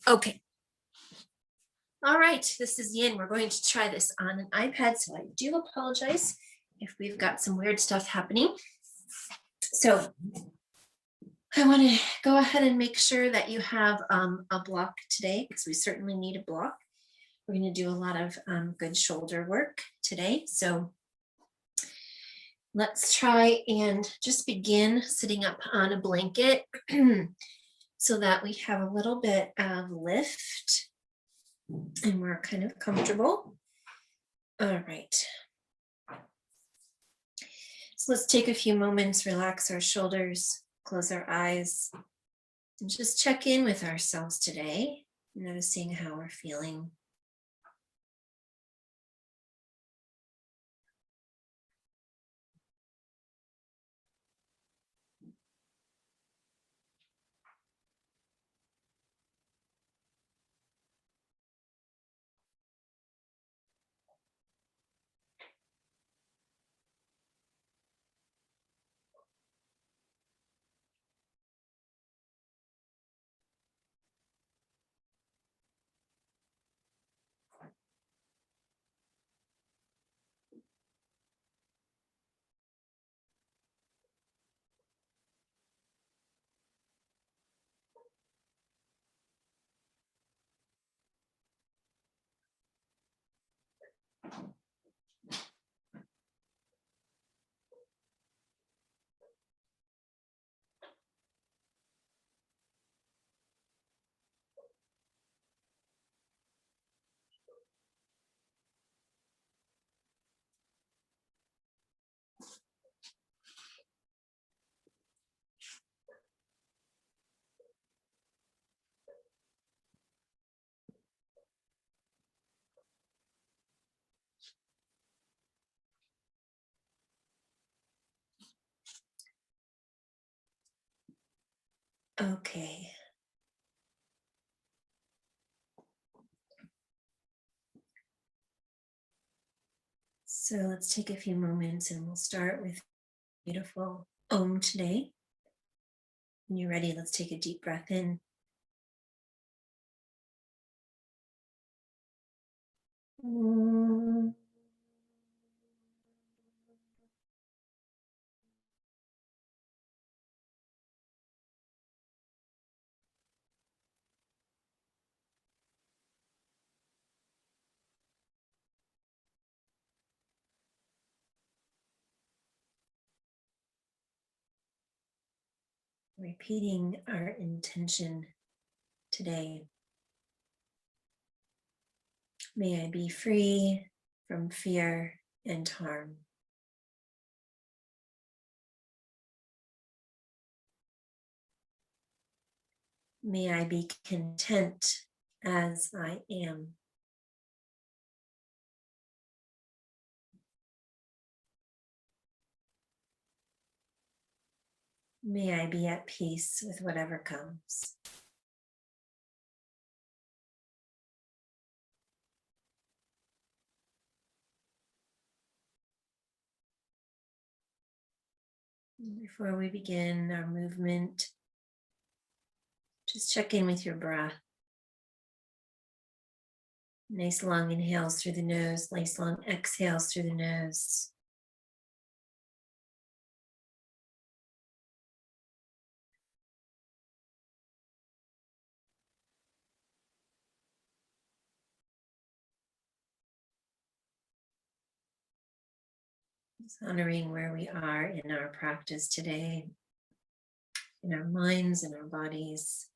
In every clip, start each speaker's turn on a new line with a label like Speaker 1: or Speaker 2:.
Speaker 1: Okay. All right, this is Yin. We're going to try this on an iPad, so I do apologize if we've got some weird stuff happening. So I want to go ahead and make sure that you have a block today, because we certainly need a block. We're going to do a lot of good shoulder work today. So let's try and just begin sitting up on a blanket so that we have a little bit of lift and we're kind of comfortable. All right. So let's take a few moments, relax our shoulders, close our eyes, and just check in with ourselves today, noticing how we're feeling. Okay. So let's take a few moments and we'll start with beautiful Om today. When you're ready, let's take a deep breath in. Repeating our intention today. May I be free from fear and harm. May I be content as I am. May I be at peace with whatever comes. Before we begin our movement, just check in with your breath. Nice long inhales through the nose, nice long exhales through the nose. Just honoring where we are in our practice today, in our minds and our bodies.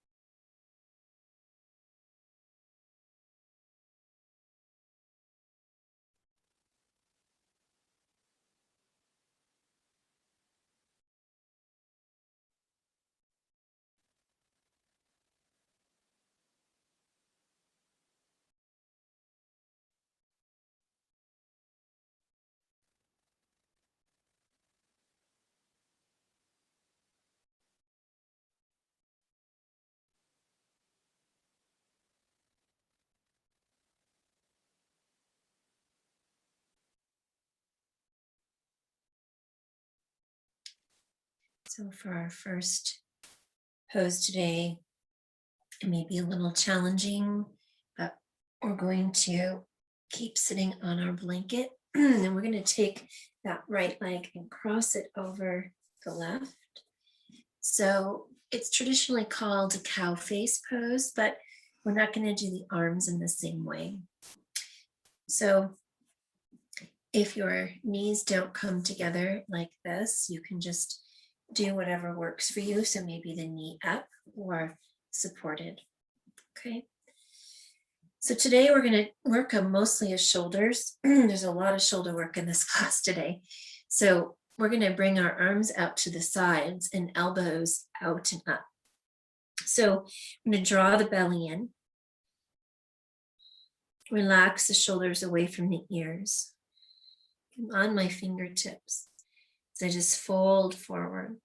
Speaker 1: So for our first pose today, It may be a little challenging, but we're going to keep sitting on our blanket. And we're going to take that right leg and cross it over the left. So it's traditionally called a cow face pose, but we're not going to do the arms in the same way. So if your knees don't come together like this, you can just do whatever works for you. So maybe the knee up or supported. Okay. So today we're going to work on mostly shoulders. There's a lot of shoulder work in this class today. So we're going to bring our arms out to the sides and elbows out and up. So I'm going to draw the belly in. Relax the shoulders away from the ears. I'm on my fingertips. So I just fold forward.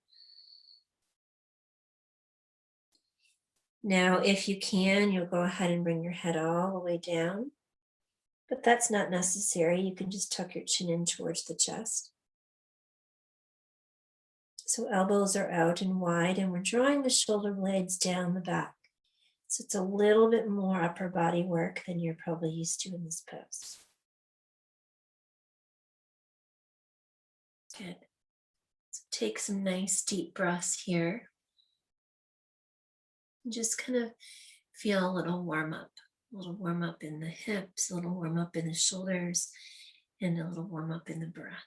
Speaker 1: Now, if you can, you'll go ahead and bring your head all the way down, but that's not necessary. You can just tuck your chin in towards the chest. So elbows are out and wide, and we're drawing the shoulder blades down the back. So it's a little bit more upper body work than you're probably used to in this pose. Good. So take some nice deep breaths here. Just kind of feel a little warm up in the hips, a little warm up in the shoulders, and a little warm up in the breath.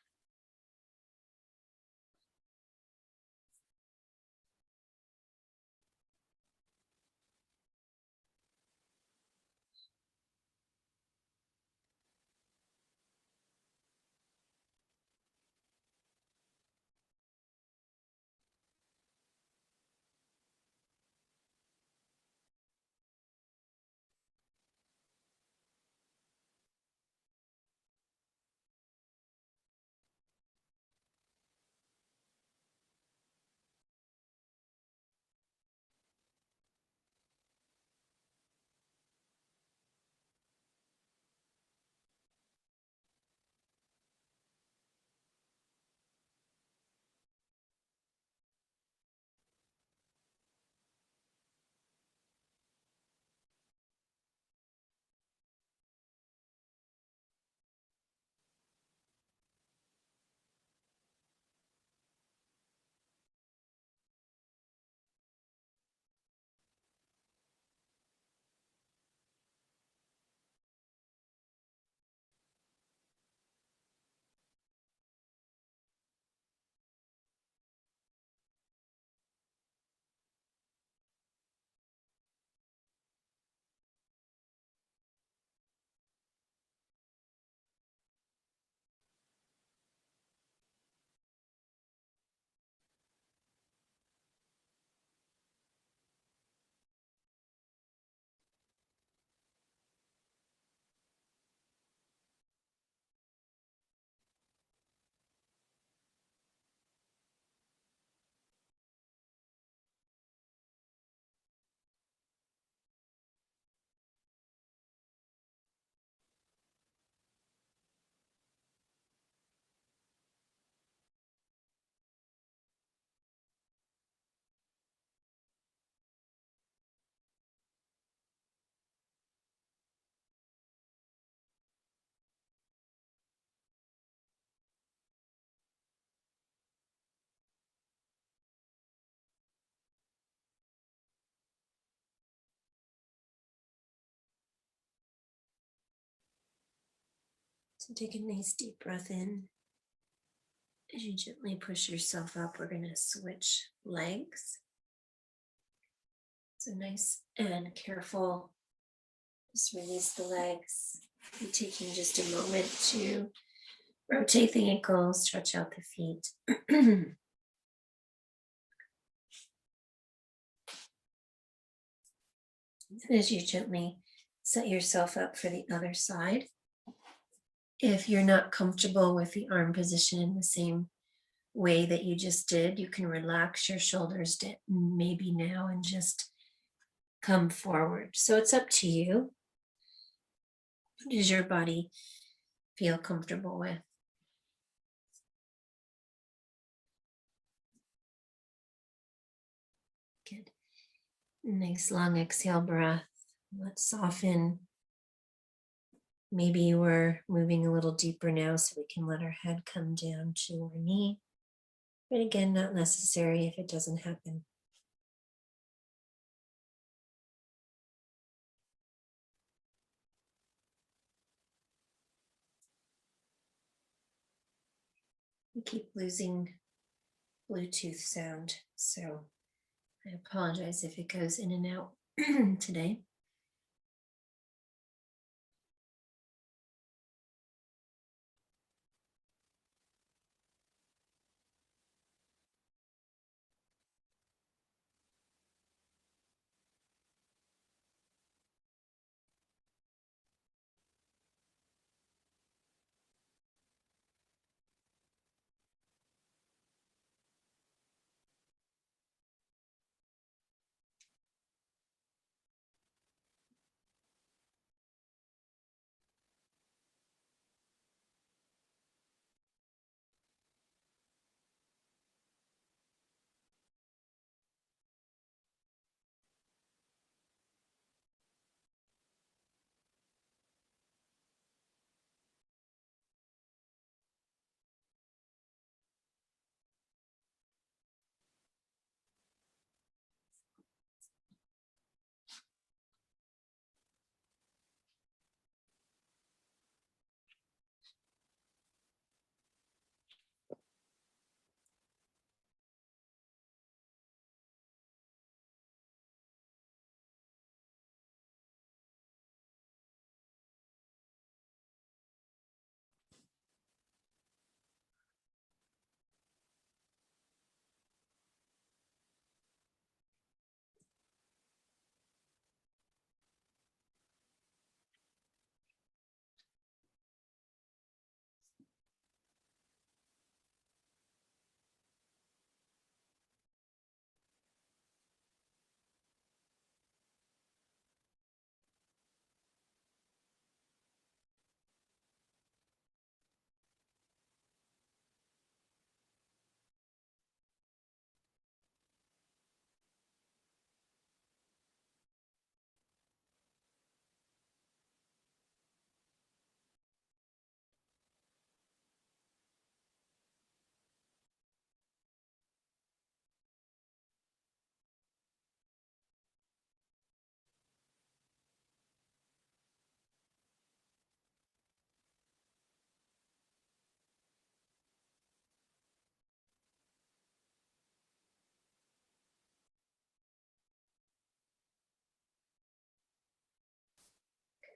Speaker 1: So take a nice deep breath in. As you gently push yourself up, we're going to switch legs. So nice and careful. Just release the legs. Be taking just a moment to rotate the ankles, stretch out the feet. And as you gently set yourself up for the other side, if you're not comfortable with the arm position in the same way that you just did, you can relax your shoulders maybe now and just come forward. So it's up to you. What does your body feel comfortable with? Good. Nice long exhale breath. Let's soften. Maybe we're moving a little deeper now so we can let our head come down to our knee. But again, not necessary if it doesn't happen. We keep losing Bluetooth sound, so I apologize if it goes in and out today.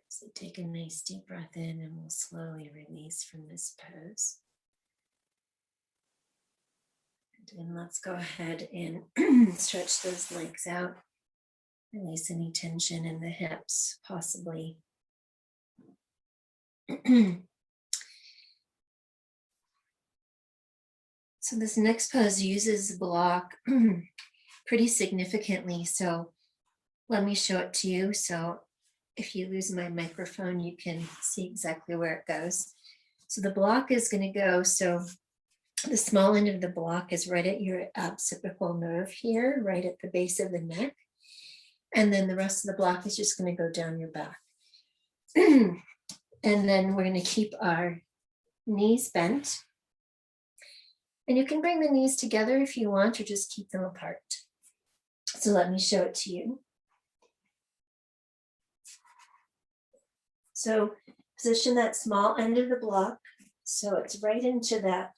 Speaker 1: So take a nice deep breath in and we'll slowly release from this pose. And let's go ahead and stretch those legs out. Release any tension in the hips, possibly. So this next pose uses the block pretty significantly. So let me show it to you. So if you lose my microphone, you can see exactly where it goes. So the block is going to go. So the small end of the block is right at your occipital nerve here, right at the base of the neck. And then the rest of the block is just going to go down your back. And then we're going to keep our knees bent. And you can bring the knees together if you want, or just keep them apart. So let me show it to you. So position that small end of the block so it's right into that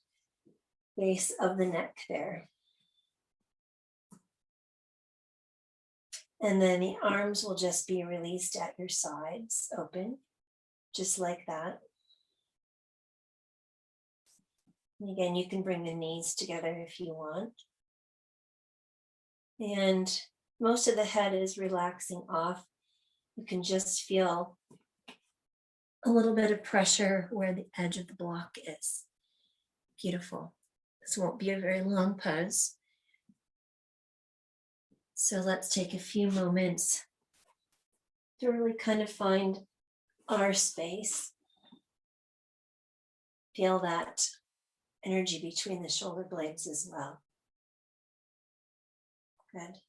Speaker 1: base of the neck there. And then the arms will just be released at your sides, open, just like that. And again, you can bring the knees together if you want. And most of the head is relaxing off. You can just feel a little bit of pressure where the edge of the block is. Beautiful. This won't be a very long pose. So let's take a few moments to really kind of find our space. Feel that energy between the shoulder blades as well. Good.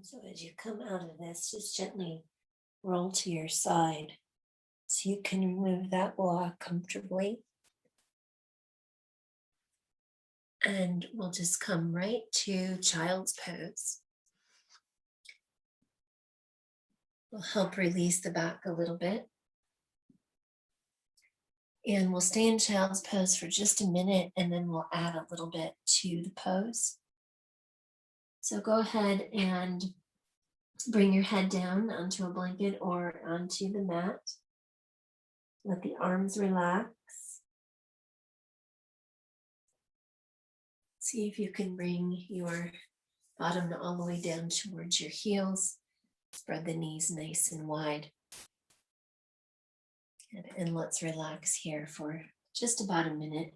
Speaker 1: So as you come out of this, just gently roll to your side so you can remove that block comfortably. And we'll just come right to child's pose. We'll help release the back a little bit. And we'll stay in child's pose for just a minute, and then we'll add a little bit to the pose. So go ahead and bring your head down onto a blanket or onto the mat. Let the arms relax. See if you can bring your bottom all the way down towards your heels. Spread the knees nice and wide. And let's relax here for just about a minute.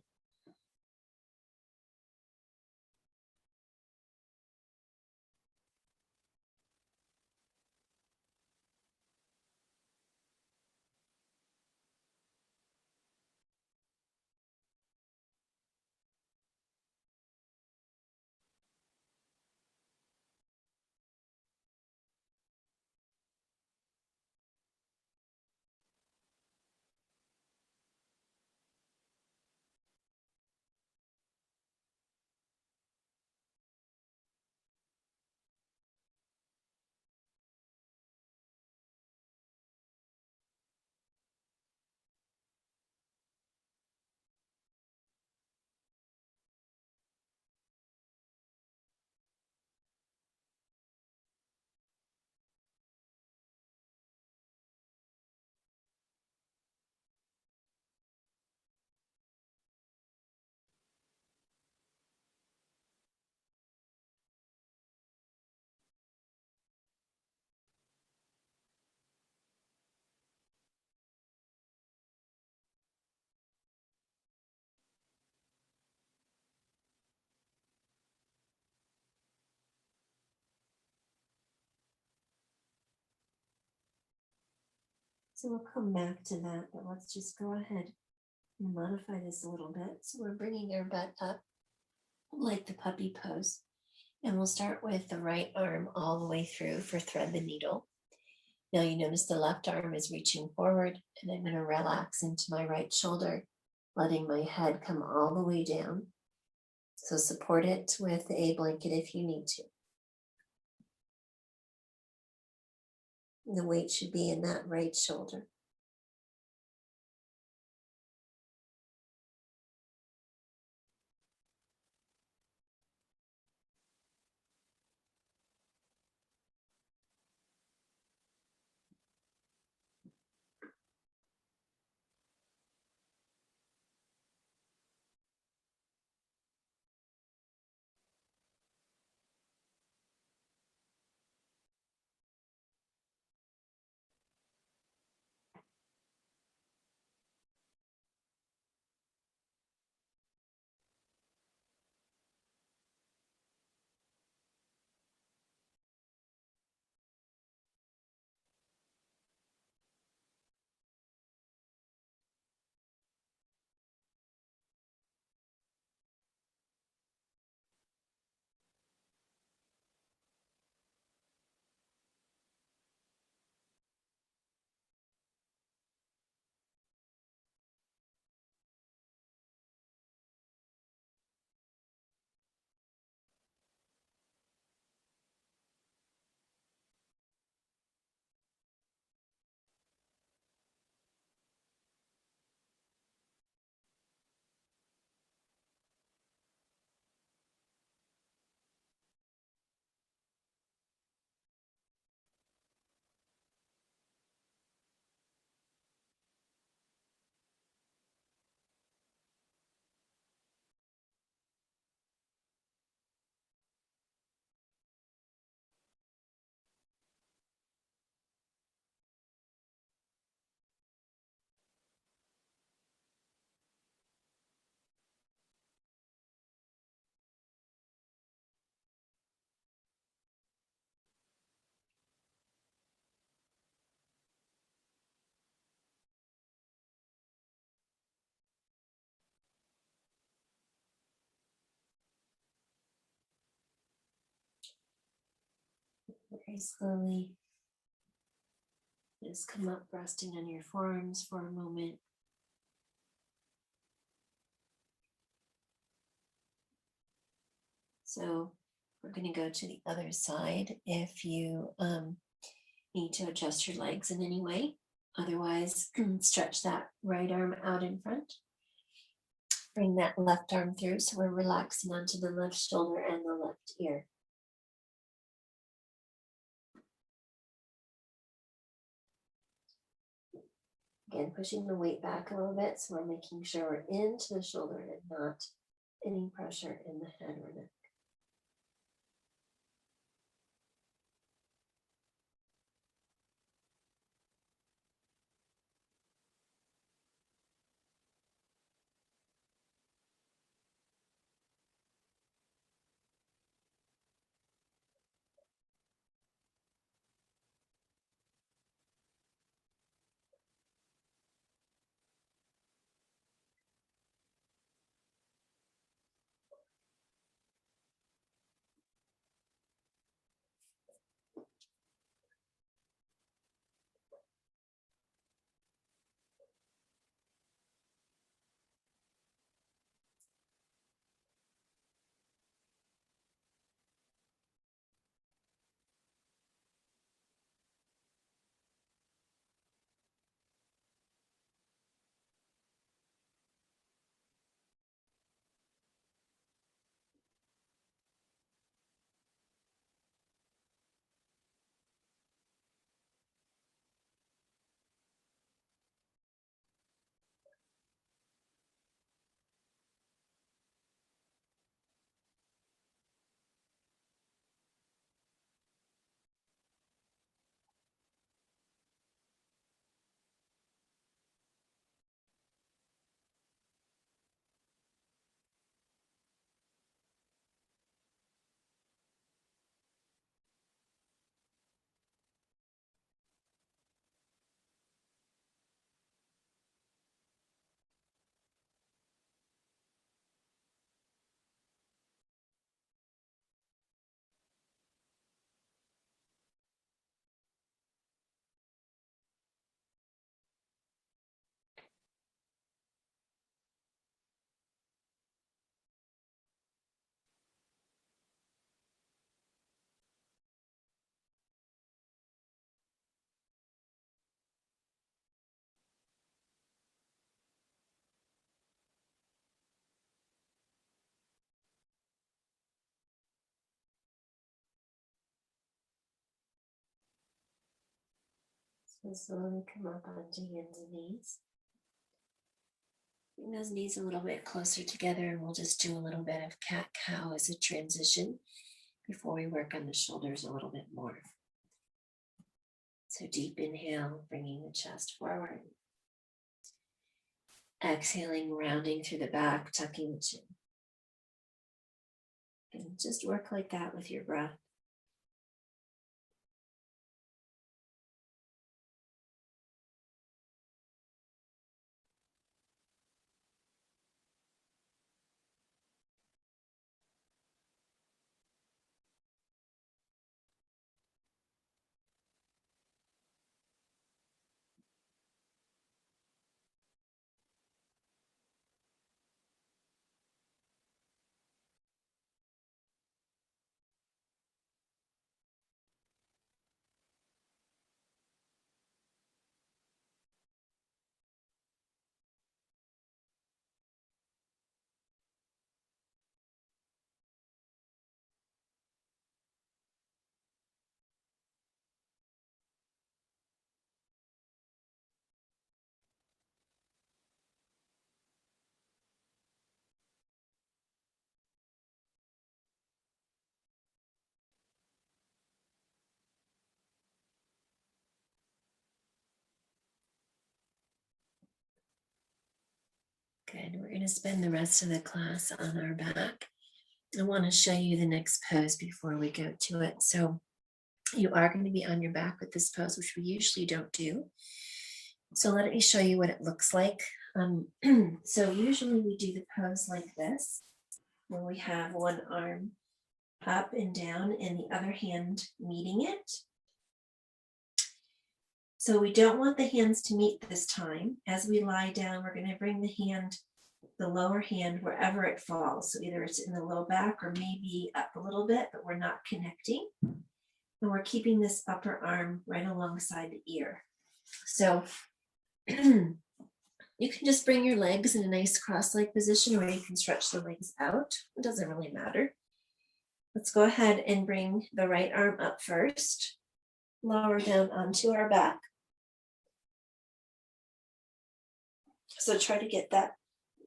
Speaker 1: So we'll come back to that, but let's just go ahead and modify this a little bit. So we're bringing our butt up like the puppy pose. And we'll start with the right arm all the way through for thread the needle. Now you notice the left arm is reaching forward, and I'm going to relax into my right shoulder, letting my head come all the way down. So support it with a blanket if you need to. The weight should be in that right shoulder. Very slowly. Just come up, resting on your forearms for a moment. So we're going to go to the other side if you need to adjust your legs in any way. Otherwise, stretch that right arm out in front. Bring that left arm through, so we're relaxing onto the left shoulder and the left ear. Again, pushing the weight back a little bit, so we're making sure we're into the shoulder and not any pressure in the head or neck. So slowly come up onto hands and knees. Bring those knees a little bit closer together, and we'll just do a little bit of cat-cow as a transition before we work on the shoulders a little bit more. So deep inhale, bringing the chest forward. Exhaling, rounding through the back, tucking the chin. And just work like that with your breath. Good. We're going to spend the rest of the class on our back. I want to show you the next pose before we go to it. So you are going to be on your back with this pose, which we usually don't do. So let me show you what it looks like. So usually we do the pose like this, where we have one arm up and down, and the other hand meeting it. So we don't want the hands to meet this time. As we lie down, we're going to bring the lower hand wherever it falls. So either it's in the low back or maybe up a little bit, but we're not connecting. And we're keeping this upper arm right alongside the ear. So you can just bring your legs in a nice cross-leg position, or you can stretch the legs out. It doesn't really matter. Let's go ahead and bring the right arm up first, lower down onto our back. So try to get that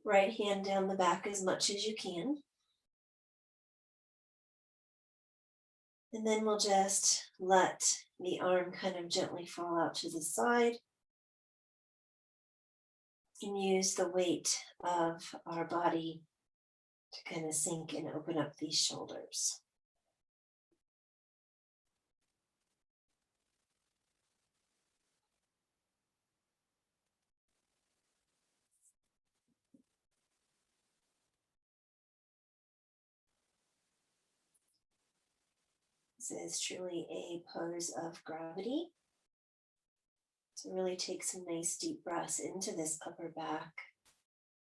Speaker 1: right hand down the back as much as you can. And then we'll just let the arm kind of gently fall out to the side and use the weight of our body to kind of sink and open up these shoulders. This is truly a pose of gravity. So really take some nice deep breaths into this upper back.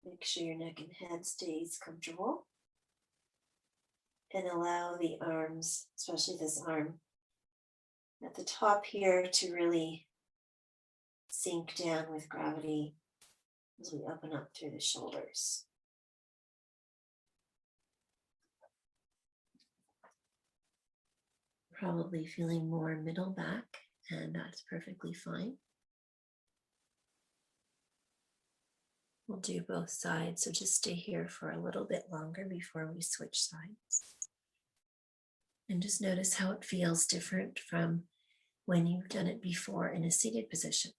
Speaker 1: Make sure your neck and head stays comfortable. And allow the arms, especially this arm at the top here, to really sink down with gravity as we open up through the shoulders. Probably feeling more middle back, and that's perfectly fine. We'll do both sides, so just stay here for a little bit longer before we switch sides. And just notice how it feels different from when you've done it before in a seated position.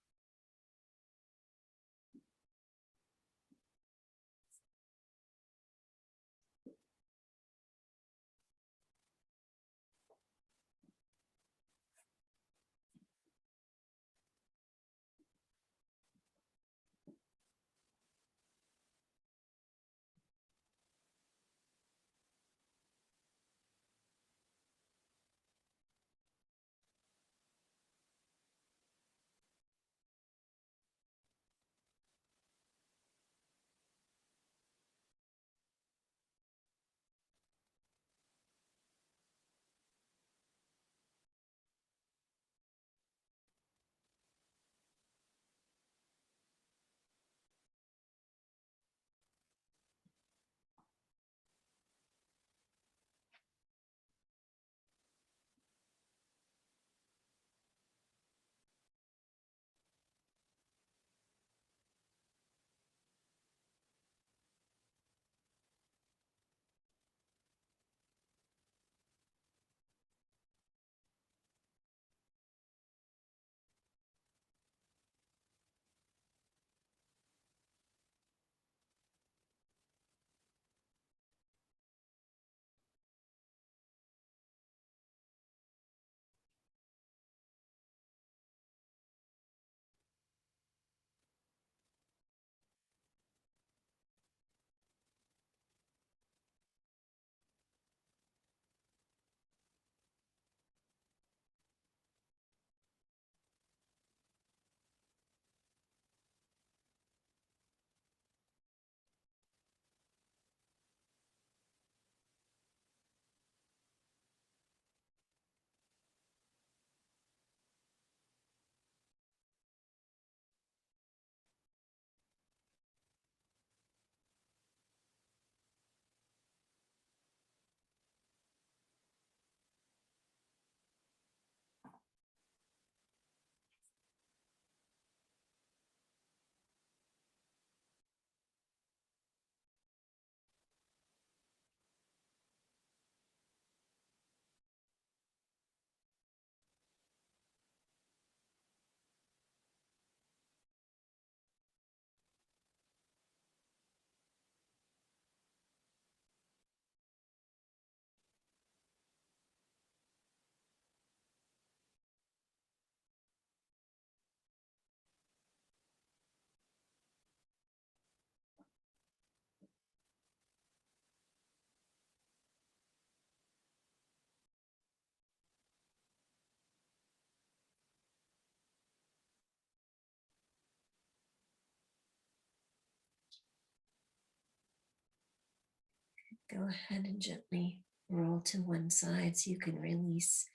Speaker 1: Go ahead and gently roll to one side so you can release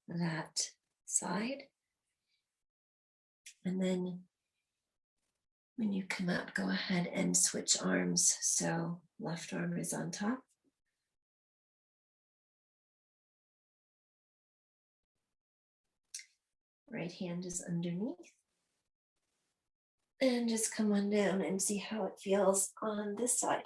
Speaker 1: that side. And then when you come out, go ahead and switch arms. So left arm is on top. Right hand is underneath. And just come on down and see how it feels on this side.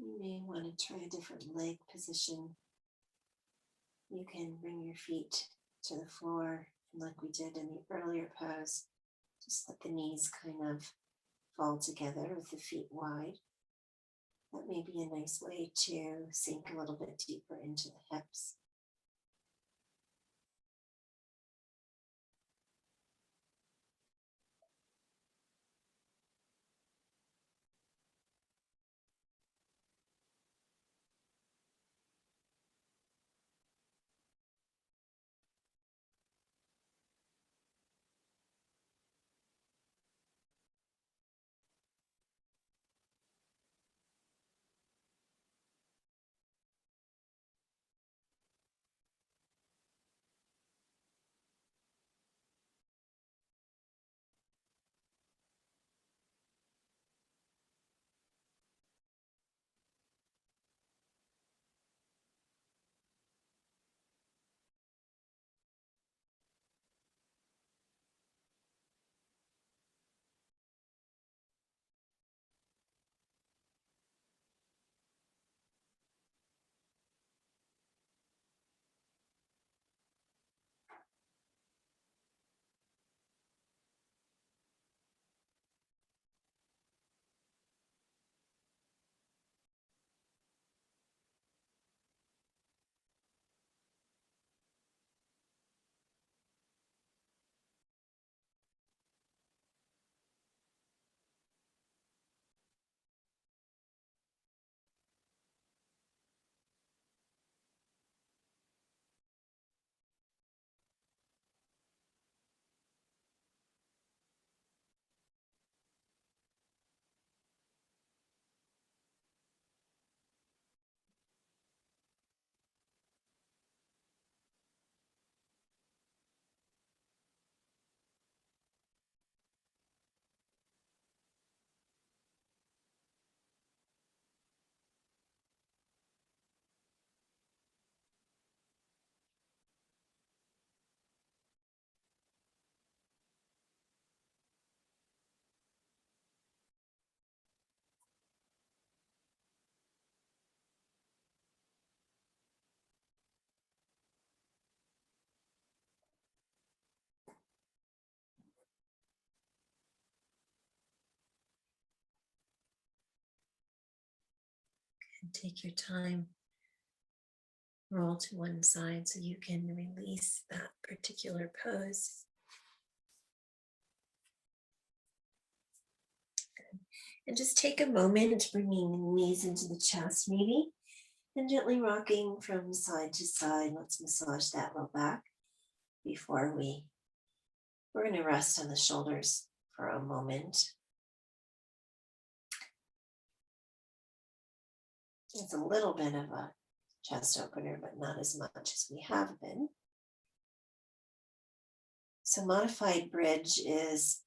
Speaker 1: You may want to try a different leg position. You can bring your feet to the floor, and like we did in the earlier pose, just let the knees kind of fall together with the feet wide. That may be a nice way to sink a little bit deeper into the hips. And take your time. Roll to one side so you can release that particular pose. And just take a moment, bringing knees into the chest maybe, and gently rocking from side to side. Let's massage that low back before we're going to rest on the shoulders for a moment. It's a little bit of a chest opener, but not as much as we have been. So modified bridge is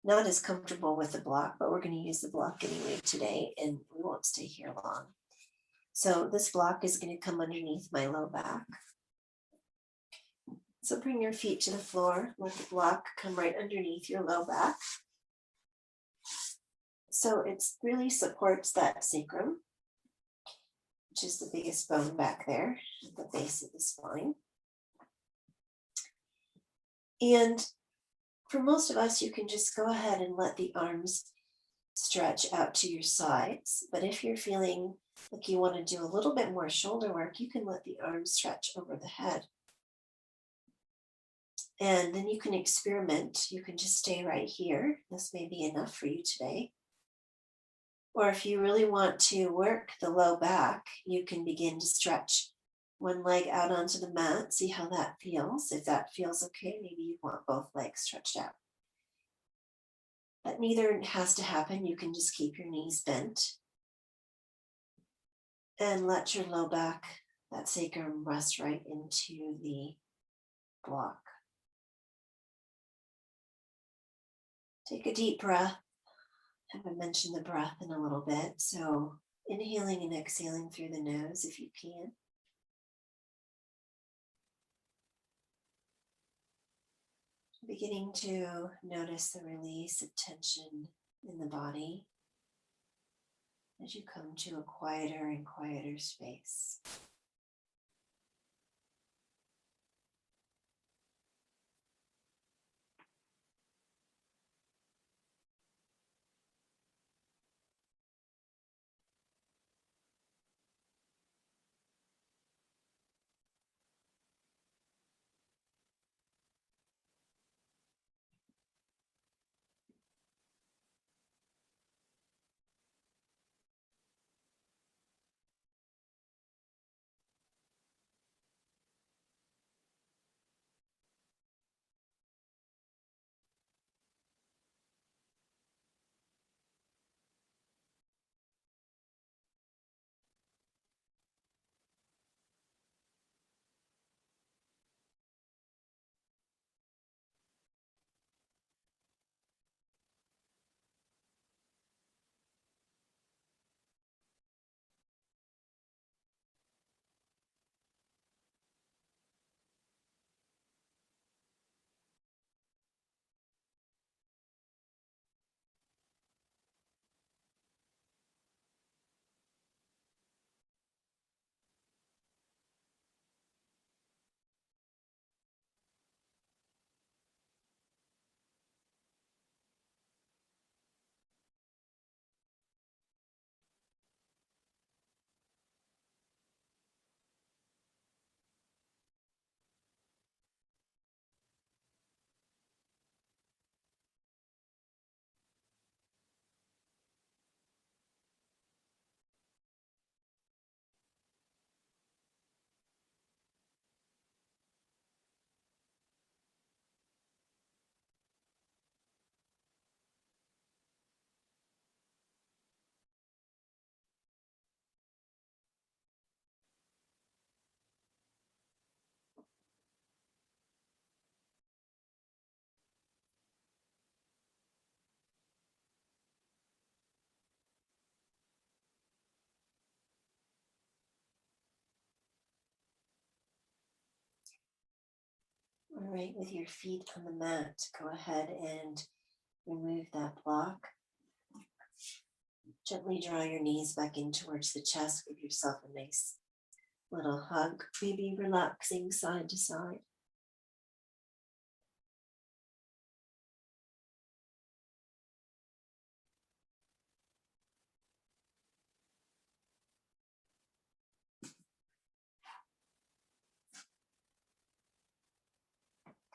Speaker 1: not as comfortable with the block, but we're going to use the block anyway today, and we won't stay here long. So this block is going to come underneath my low back. So bring your feet to the floor, let the block come right underneath your low back. So it really supports that sacrum. which is the biggest bone back there at the base of the spine. And for most of us, you can just go ahead and let the arms stretch out to your sides. But if you're feeling like you want to do a little bit more shoulder work, you can let the arms stretch over the head. And then you can experiment. You can just stay right here. This may be enough for you today. Or if you really want to work the low back, you can begin to stretch one leg out onto the mat. See how that feels. If that feels okay, maybe you want both legs stretched out. But neither has to happen. You can just keep your knees bent and let your low back, that sacrum, rest right into the block. Take a deep breath. I haven't mentioned the breath in a little bit, so inhaling and exhaling through the nose if you can. Beginning to notice the release of tension in the body as you come to a quieter and quieter space. All right, with your feet on the mat, go ahead and remove that block. Gently draw your knees back in towards the chest. Give yourself a nice little hug, maybe relaxing side to side.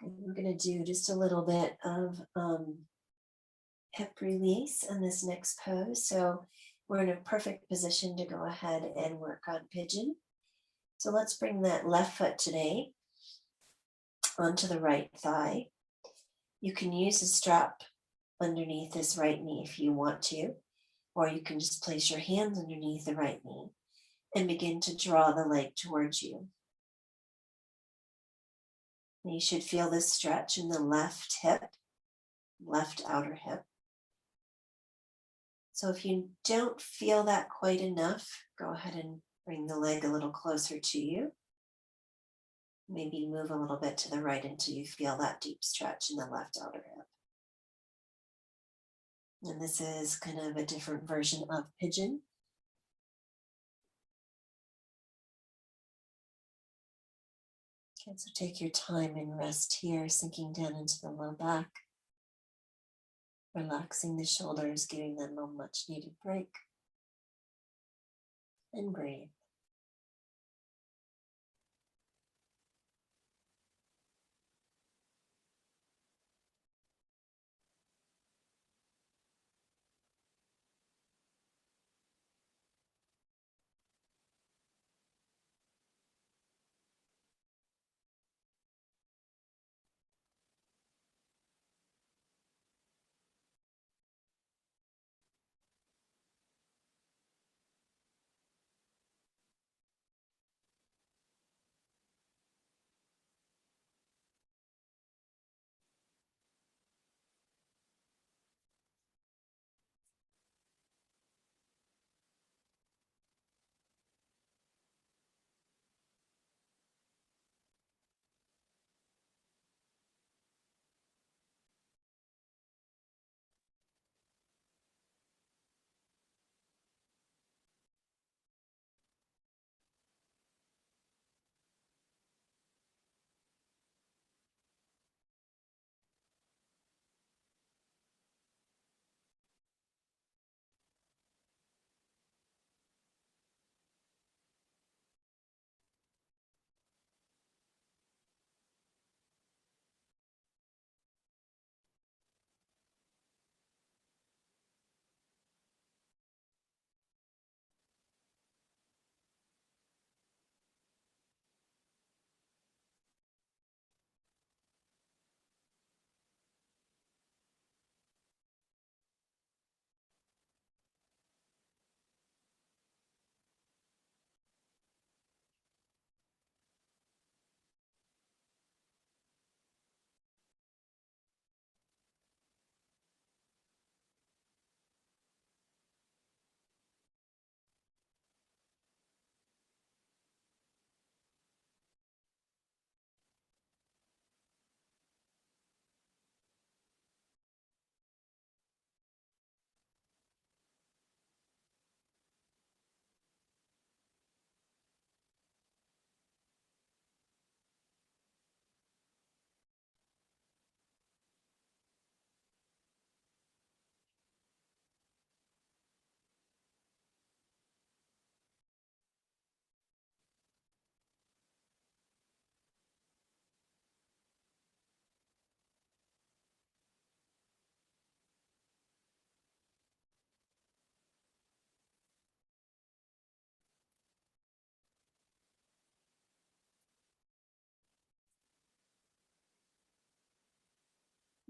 Speaker 1: And we're going to do just a little bit of hip release in this next pose. So we're in a perfect position to go ahead and work on pigeon. So let's bring that left foot today onto the right thigh. You can use a strap underneath this right knee if you want to, or you can just place your hands underneath the right knee and begin to draw the leg towards you. And you should feel this stretch in the left hip, left outer hip. So if you don't feel that quite enough, go ahead and bring the leg a little closer to you. Maybe move a little bit to the right until you feel that deep stretch in the left outer hip. And this is kind of a different version of pigeon. Okay, so take your time and rest here, sinking down into the low back, relaxing the shoulders, giving them a much needed break, and breathe.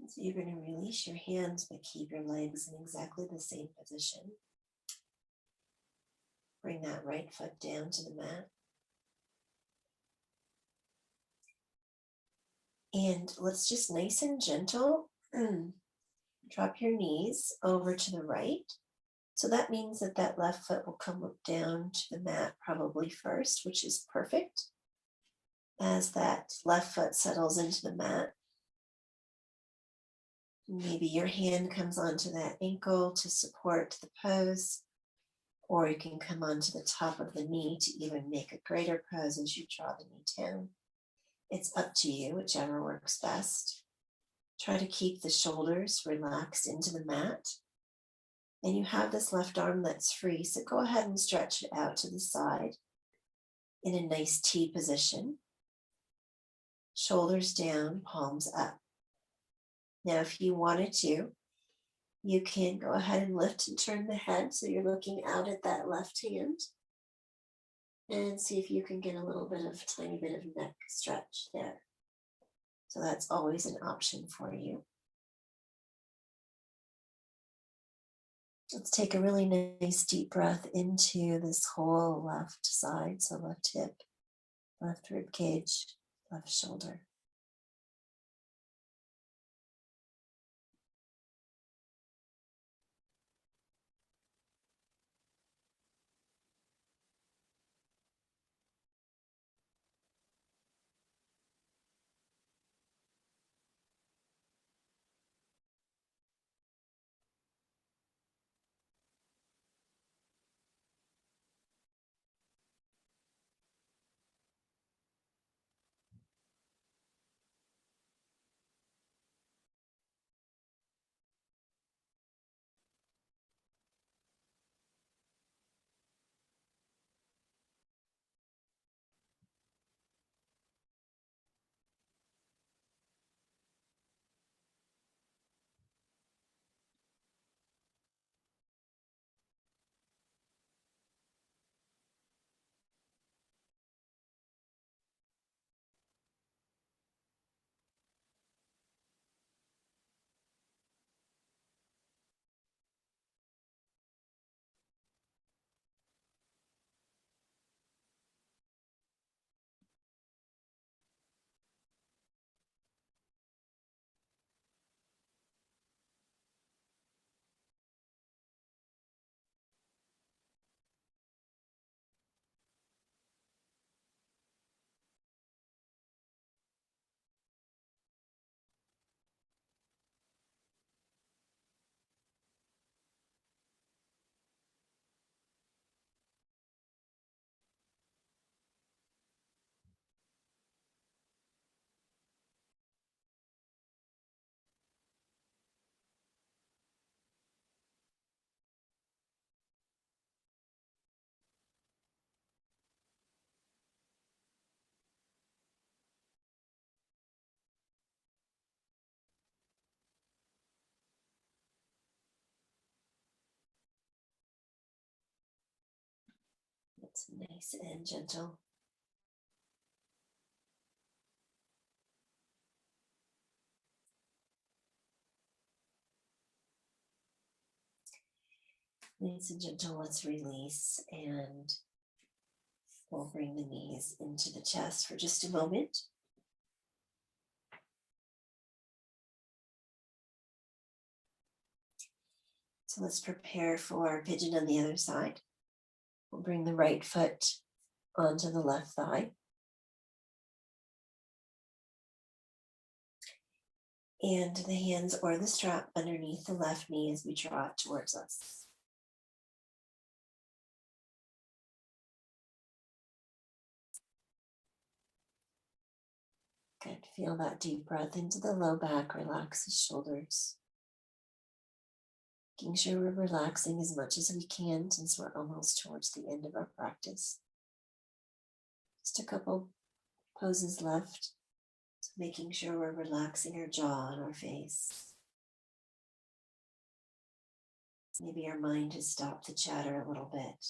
Speaker 1: So you're going to release your hands, but keep your legs in exactly the same position. Bring that right foot down to the mat. And let's just nice and gentle drop your knees over to the right. So that means that that left foot will come down to the mat probably first, which is perfect. As that left foot settles into the mat, maybe your hand comes onto that ankle to support the pose, or you can come onto the top of the knee to even make a greater pose as you draw the knee down. It's up to you, whichever works best. Try to keep the shoulders relaxed into the mat. And you have this left arm that's free, so go ahead and stretch it out to the side in a nice T position. Shoulders down, palms up. Now, if you wanted to, you can go ahead and lift and turn the head so you're looking out at that left hand. And see if you can get a little bit of, tiny bit of neck stretch there. So that's always an option for you. Let's take a really nice deep breath into this whole left side. So left hip, left rib cage, left shoulder. It's nice and gentle. Nice and gentle, let's release, and we'll bring the knees into the chest for just a moment. So let's prepare for pigeon on the other side. We'll bring the right foot onto the left thigh. And the hands or the strap underneath the left knee as we draw it towards us. Good. Feel that deep breath into the low back, relax the shoulders. Making sure we're relaxing as much as we can since we're almost towards the end of our practice. Just a couple poses left. So making sure we're relaxing our jaw and our face. Maybe our mind has stopped to chatter a little bit.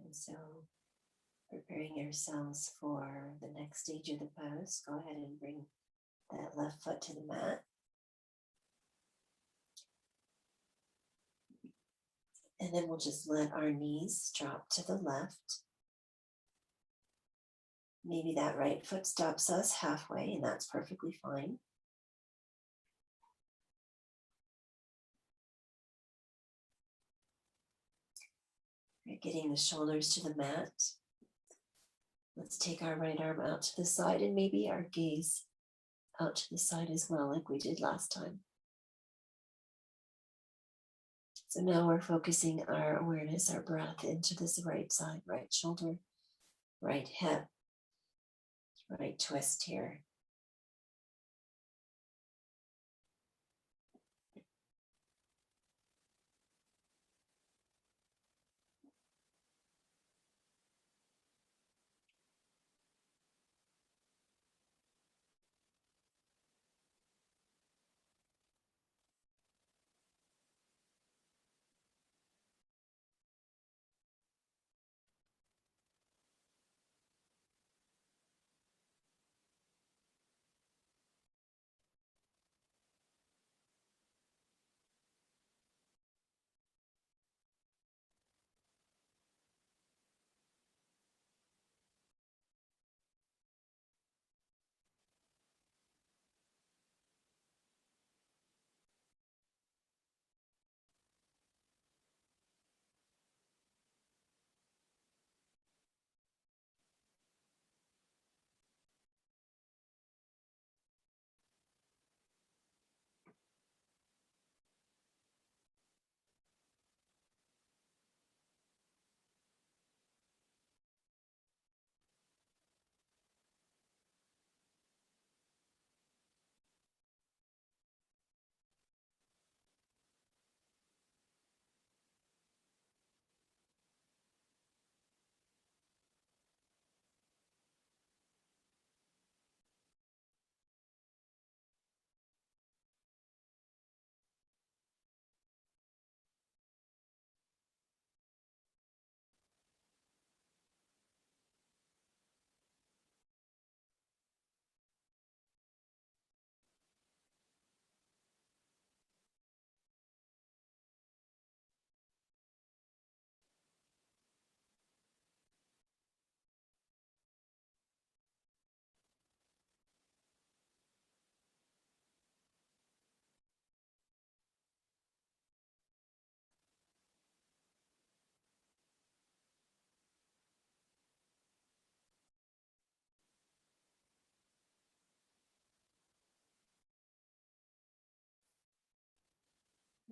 Speaker 1: And so preparing ourselves for the next stage of the pose, go ahead and bring that left foot to the mat. And then we'll just let our knees drop to the left. Maybe that right foot stops us halfway, and that's perfectly fine. We're getting the shoulders to the mat. Let's take our right arm out to the side and maybe our gaze out to the side as well, like we did last time. So now we're focusing our awareness, our breath into this right side, right shoulder, right hip, right twist here.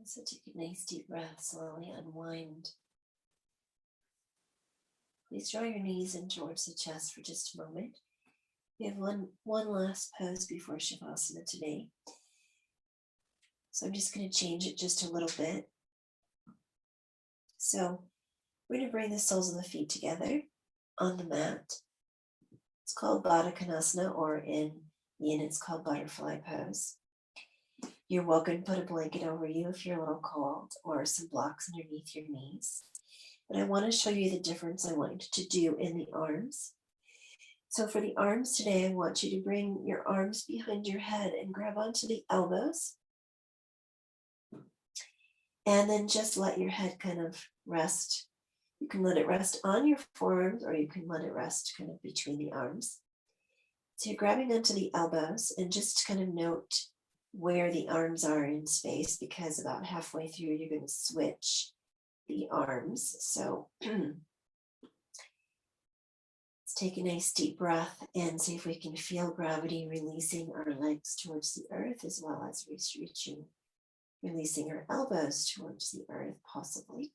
Speaker 1: So take a nice deep breath, slowly unwind. Please draw your knees in towards the chest for just a moment. We have one last pose before Shavasana today. So I'm just going to change it just a little bit. So we're going to bring the soles of the feet together on the mat. It's called Baddha Konasana, or in Yin it's called butterfly pose. You're welcome to put a blanket over you if you're a little cold, or some blocks underneath your knees. But I want to show you the difference I want you to do in the arms. So for the arms today, I want you to bring your arms behind your head and grab onto the elbows. And then just let your head kind of rest. You can let it rest on your forearms, or you can let it rest kind of between the arms. So you're grabbing onto the elbows, and just kind of note where the arms are in space, because about halfway through you're going to switch the arms. So let's take a nice deep breath and see if we can feel gravity releasing our legs towards the earth, as well as releasing our elbows towards the earth, possibly.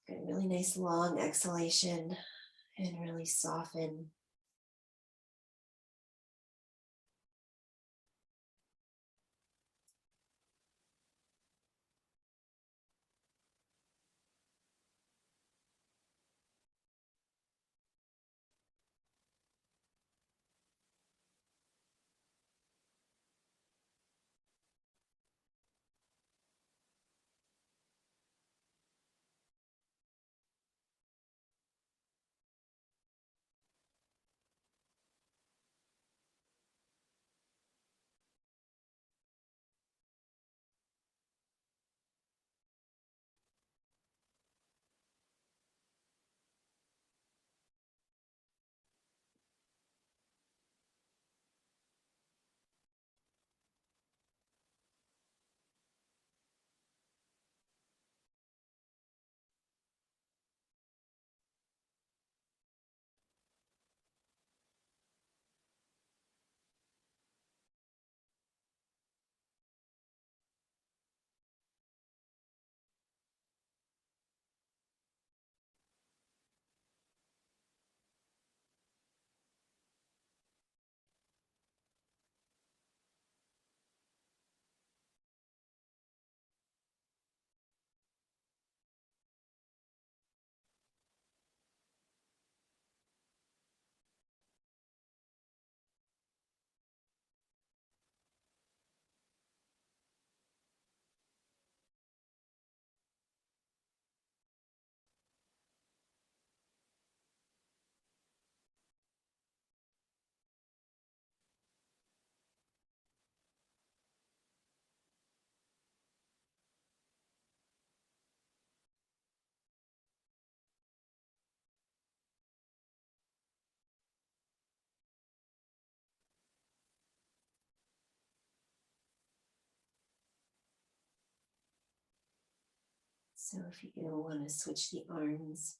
Speaker 1: Get a really nice long exhalation and really soften. So if you want to switch the arms,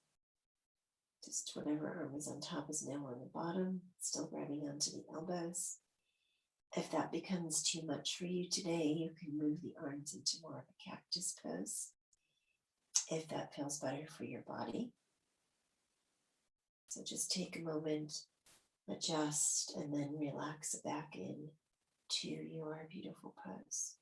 Speaker 1: just whatever arm is on top is now on the bottom, still grabbing onto the elbows. If that becomes too much for you today, you can move the arms into more of a cactus pose, if that feels better for your body. So just take a moment, adjust, and then relax back in to your beautiful pose.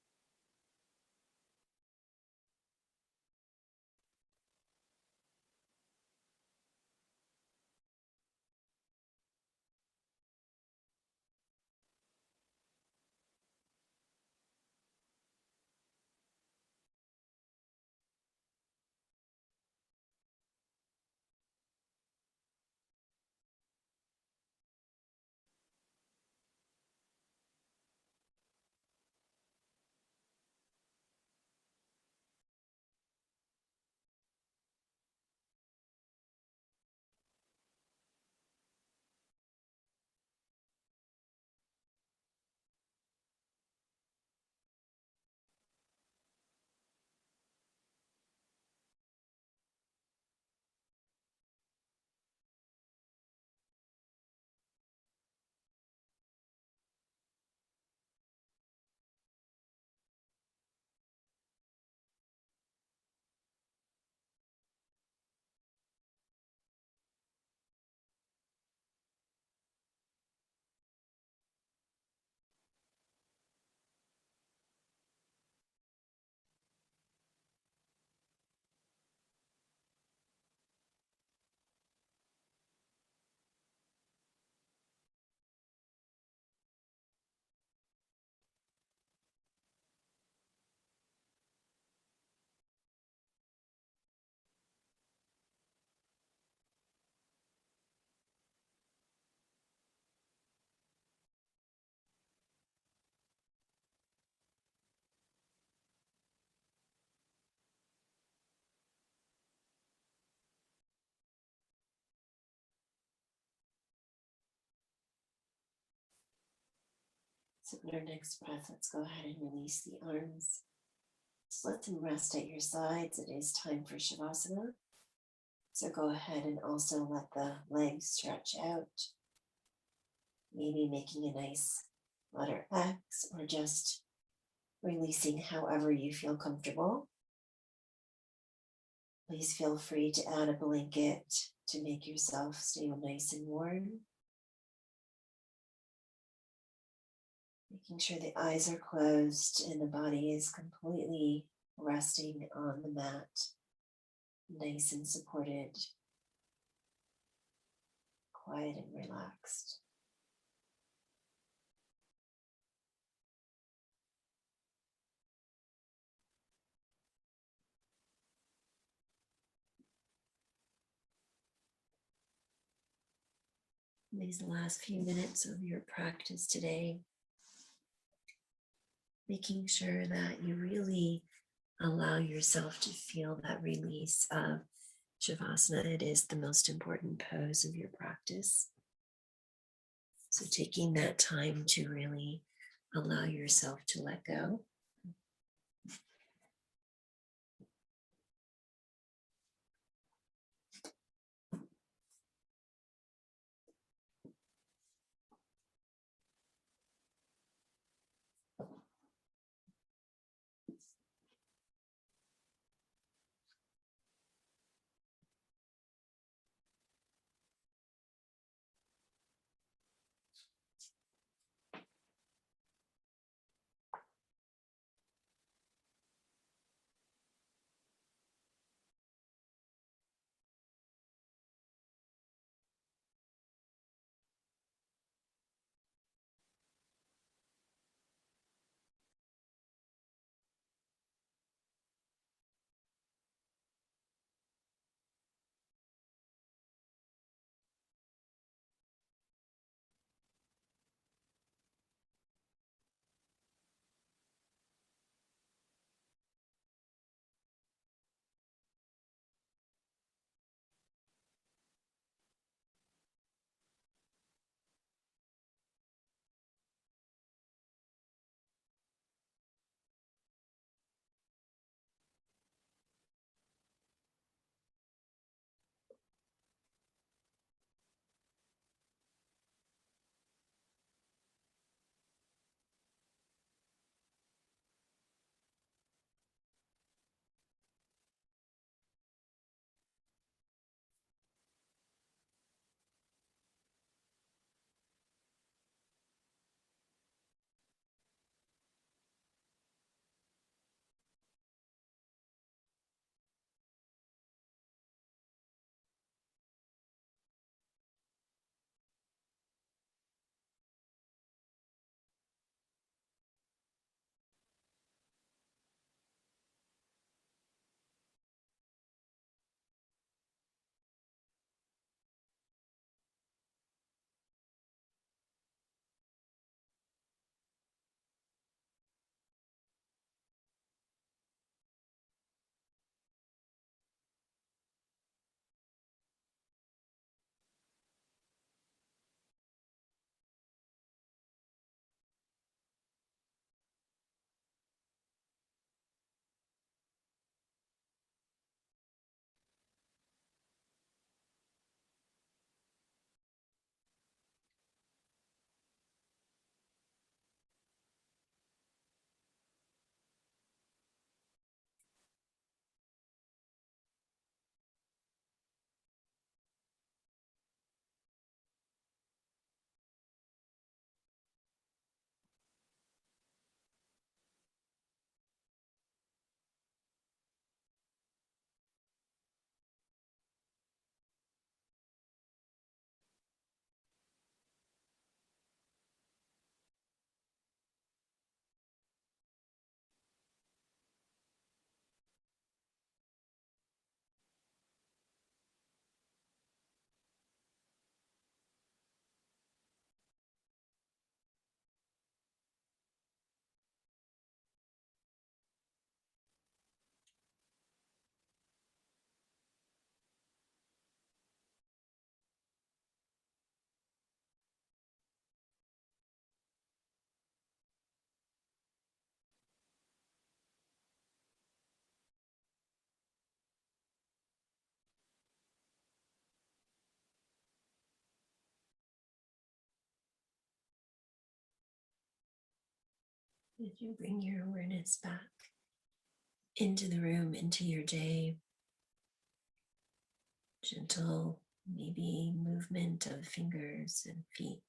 Speaker 1: So in our next breath, let's go ahead and release the arms. Just let them rest at your sides. It is time for Shavasana. So go ahead and also let the legs stretch out. Maybe making a nice letter X or just releasing however you feel comfortable. Please feel free to add a blanket to make yourself stay nice and warm. Making sure the eyes are closed and the body is completely resting on the mat, nice and supported, quiet and relaxed. These last few minutes of your practice today, making sure that you really allow yourself to feel that release of Shavasana. It is the most important pose of your practice. So taking that time to really allow yourself to let go. As you bring your awareness back into the room, into your day, gentle, maybe movement of fingers and feet.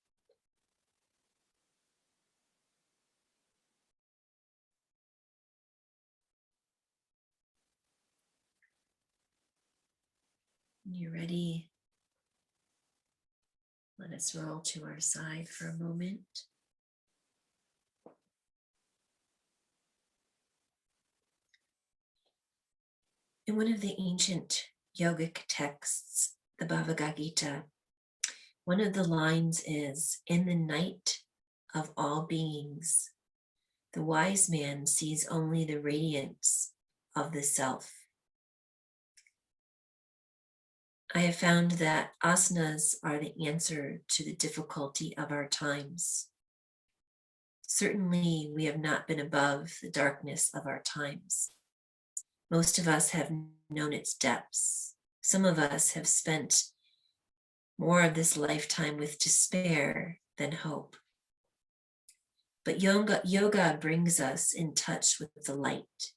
Speaker 1: When you're ready, let us roll to our side for a moment. In one of the ancient yogic texts, the Bhagavad Gita, one of the lines is, "In the night of all beings, the wise man sees only the radiance of the self." I have found that asanas are the answer to the difficulty of our times. Certainly, we have not been above the darkness of our times. Most of us have known its depths. Some of us have spent more of this lifetime with despair than hope. But yoga brings us in touch with the light.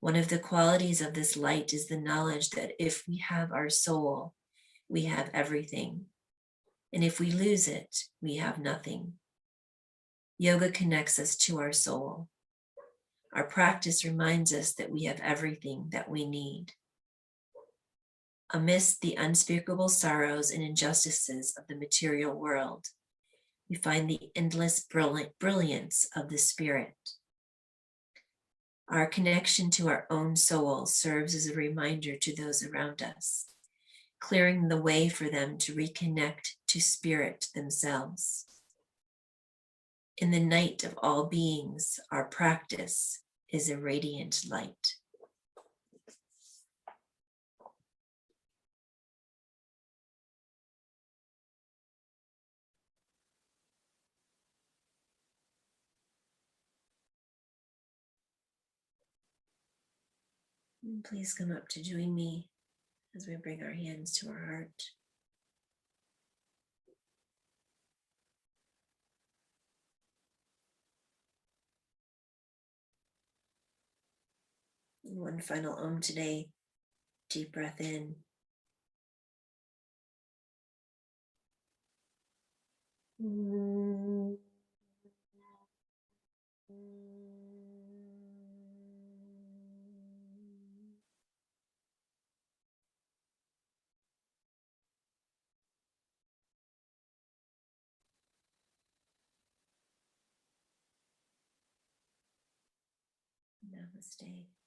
Speaker 1: One of the qualities of this light is the knowledge that if we have our soul, we have everything. And if we lose it, we have nothing. Yoga connects us to our soul. Our practice reminds us that we have everything that we need. Amidst the unspeakable sorrows and injustices of the material world, we find the endless brilliance of the spirit. Our connection to our own soul serves as a reminder to those around us, clearing the way for them to reconnect to spirit themselves. In the night of all beings, our practice is a radiant light. And please come up to join me as we bring our hands to our heart. And one final Om today. Deep breath in. Namaste.